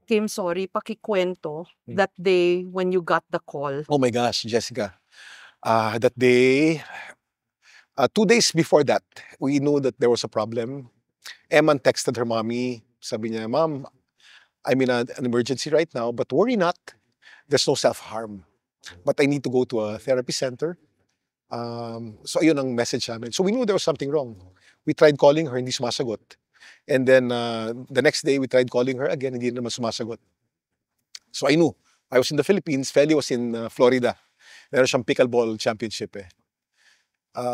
Kim, sorry, pakikwento that day when you got the call. Oh my gosh, Jessica. That day, 2 days before that, we knew that there was a problem. Eman texted her mommy. Sabi niya, Mom, I'm in an emergency right now, but worry not. There's no self-harm. But I need to go to a therapy center. So ayun ang message namin. So we knew there was something wrong. We tried calling her, hindi sumasagot. And then the next day, we tried calling her again, hindi naman sumasagot. So I knew. I was in the Philippines, Feli was in Florida. Meron siyang pickleball championship eh.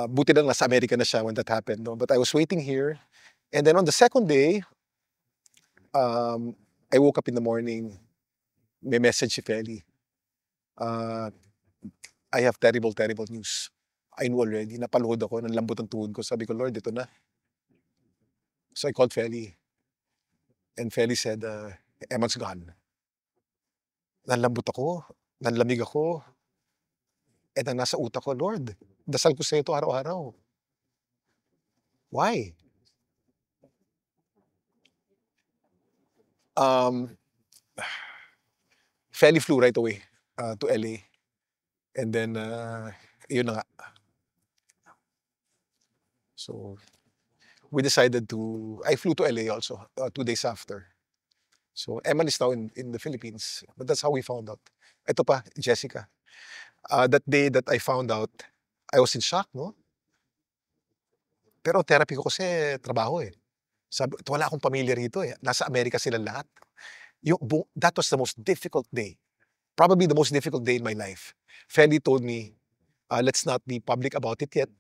Buti lang nasa Amerika na siya when that happened. No? But I was waiting here. And then on the second day, I woke up in the morning, may message si Feli. I have terrible, terrible news. I knew already. Napaluhod ako, nanlambot ang tuhod ko. Sabi ko, Lord, ito na. So I called Feli. And Feli said, Eman's gone. Nanlambot ako, nanlamig ako. And ang nasa utak ko, Lord, dasal ko sa ito araw-araw. Why? Feli flew right away to LA. And then, yun na nga. So, we decided to, I flew to LA also, 2 days after. So, Eman is now in the Philippines. But that's how we found out. Ito pa, Jessica. That day that I found out, I was in shock, no? Pero therapy ko kasi trabaho eh. Sabi, wala akong pamilya rito eh. Nasa Amerika silang lahat. That was the most difficult day. Probably the most difficult day in my life. Feli told me, let's not be public about it yet.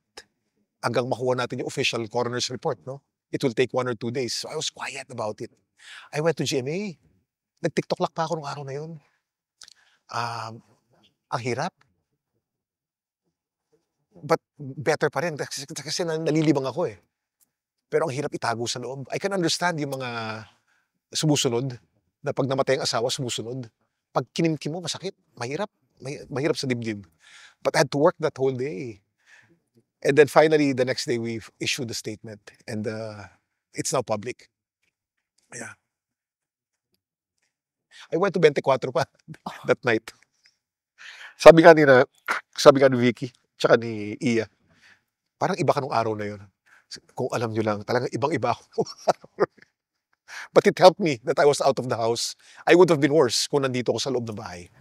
Hanggang makuha natin yung official coroner's report, no? It will take 1 or 2 days. So I was quiet about it. I went to GMA. Nag-TikTok lang pa ako nung araw na yun. Ang hirap. But better pa rin kasi nalilibang ako eh. Pero ang hirap itago sa loob. I can understand yung mga sumusunod na pag namatay ang asawa, sumusunod. Pag kinimkim mo, masakit. Mahirap. Mahirap sa dibdib. But I had to work that whole day. And then finally, the next day, we issued a statement. And it's now public. Yeah. I went to 24 pa that night. Sabi nga ni Vicky, tsaka ni Iya, parang iba ka nung araw na yun. Kung alam nyo lang, talagang ibang-iba ako. But it helped me that I was out of the house. I would have been worse kung nandito ako sa loob ng bahay.